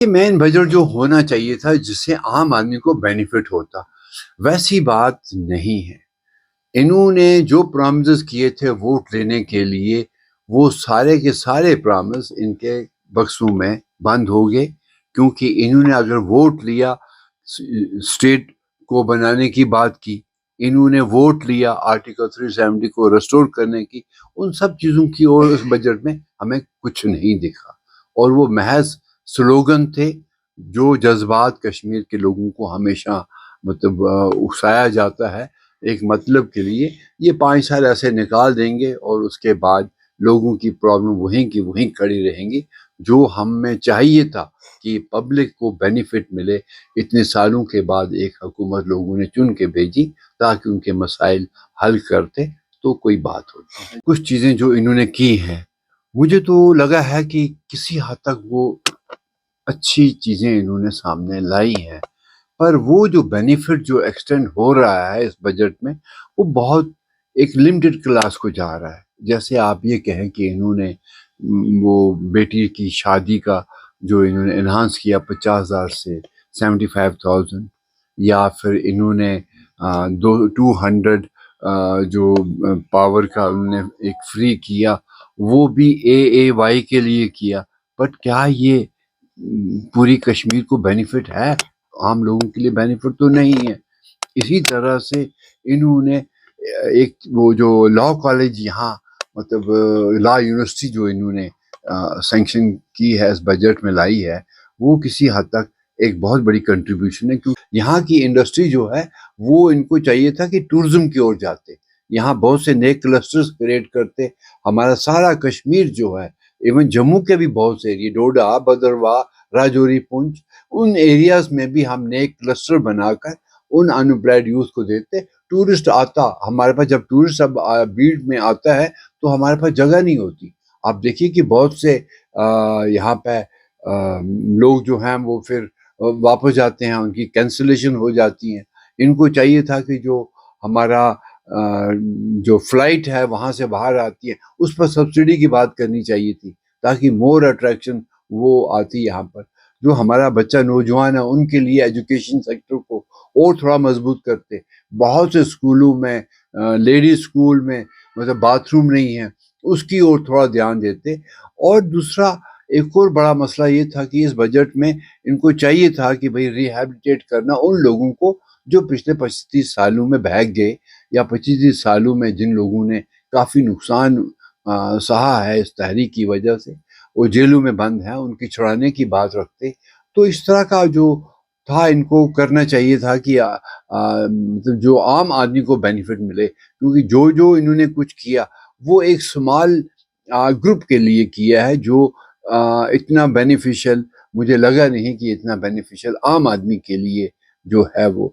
یہ مین بجٹ جو ہونا چاہیے تھا جس سے عام آدمی کو بینیفٹ ہوتا، ویسی بات نہیں ہے۔ انہوں نے جو پرامسز کیے تھے ووٹ لینے کے لیے، وہ سارے کے سارے پرامس ان کے بکسوں میں بند ہو گئے، کیونکہ انہوں نے اگر ووٹ لیا اسٹیٹ کو بنانے کی بات کی، انہوں نے ووٹ لیا آرٹیکل 370 کو ریسٹور کرنے کی، ان سب چیزوں کی اور اس بجٹ میں ہمیں کچھ نہیں دکھا، اور وہ محض سلوگن تھے جو جذبات کشمیر کے لوگوں کو ہمیشہ مطلب اکسایا جاتا ہے ایک مطلب کے لیے۔ یہ 5 سال ایسے نکال دیں گے اور اس کے بعد لوگوں کی پرابلم وہیں کی وہیں کھڑی رہیں گی۔ جو ہمیں چاہیے تھا کہ پبلک کو بینیفٹ ملے، اتنے سالوں کے بعد ایک حکومت لوگوں نے چن کے بھیجی تاکہ ان کے مسائل حل کرتے تو کوئی بات ہوتی۔ کچھ چیزیں جو انہوں نے کی ہیں، مجھے تو لگا ہے کہ کسی حد تک وہ اچھی چیزیں انہوں نے سامنے لائی ہیں، پر وہ جو بینیفٹ جو ایکسٹینڈ ہو رہا ہے اس بجٹ میں، وہ بہت ایک لمیٹڈ کلاس کو جا رہا ہے۔ جیسے آپ یہ کہیں کہ انہوں نے وہ بیٹی کی شادی کا جو انہوں نے انہانس کیا 50,000 سے 75,000، یا پھر انہوں نے 200 جو پاور کا انہوں نے ایک فری کیا، وہ بھی اے وائی کے لیے کیا، بٹ کیا یہ پوری کشمیر کو بینیفٹ ہے؟ عام لوگوں کے لیے بینیفٹ تو نہیں ہے۔ اسی طرح سے انہوں نے ایک وہ جو لاء کالج یہاں مطلب لاء یونیورسٹی جو انہوں نے سینکشن کی ہے اس بجٹ میں لائی ہے، وہ کسی حد تک ایک بہت بڑی کنٹریبیوشن ہے، کیونکہ یہاں کی انڈسٹری جو ہے وہ ان کو چاہیے تھا کہ ٹورزم کی اور جاتے، یہاں بہت سے نئے کلسٹرز کریٹ کرتے۔ ہمارا سارا کشمیر جو ہے، ایون جموں کے بھی بہت سے ایریے، ڈوڈا، بھدرواہ، راجوری، پونچھ، ان ایریاز میں بھی ہم نئے کلسٹر بنا کر ان انپلائڈ یوتھ کو دیتے۔ ٹورسٹ آتا ہمارے پاس، جب ٹورسٹ اب بھیڑ میں آتا ہے تو ہمارے پاس جگہ نہیں ہوتی۔ آپ دیکھیے کہ بہت سے یہاں پہ لوگ جو ہیں وہ پھر واپس جاتے ہیں، ان کی کینسلیشن ہو جاتی ہیں۔ ان کو چاہیے تھا کہ جو ہمارا جو فلائٹ ہے وہاں سے باہر آتی ہے اس پر سبسڈی کی بات کرنی چاہیے تھی، تاکہ مور اٹریکشن وہ آتی یہاں پر۔ جو ہمارا بچہ نوجوان ہے ان کے لیے ایجوکیشن سیکٹر کو اور تھوڑا مضبوط کرتے۔ بہت سے اسکولوں میں لیڈی اسکول میں مطلب باتھ روم نہیں ہے، اس کی اور تھوڑا دھیان دیتے۔ اور دوسرا ایک اور بڑا مسئلہ یہ تھا کہ اس بجٹ میں ان کو چاہیے تھا کہ بھئی ریہیبلیٹیٹ کرنا ان لوگوں کو جو پچھلے 25 سالوں میں بہک گئے، یا 25 سالوں میں جن لوگوں نے کافی نقصان سہا ہے اس تحریک کی وجہ سے، وہ جیلوں میں بند ہیں، ان کی چھڑانے کی بات رکھتے۔ تو اس طرح کا جو تھا ان کو کرنا چاہیے تھا کہ مطلب جو عام آدمی کو بینیفٹ ملے، کیونکہ جو انہوں نے کچھ کیا وہ ایک سمال گروپ کے لیے کیا ہے، جو اتنا بینیفیشل مجھے لگا نہیں کہ اتنا بینیفیشل عام آدمی کے لیے جو ہے وہ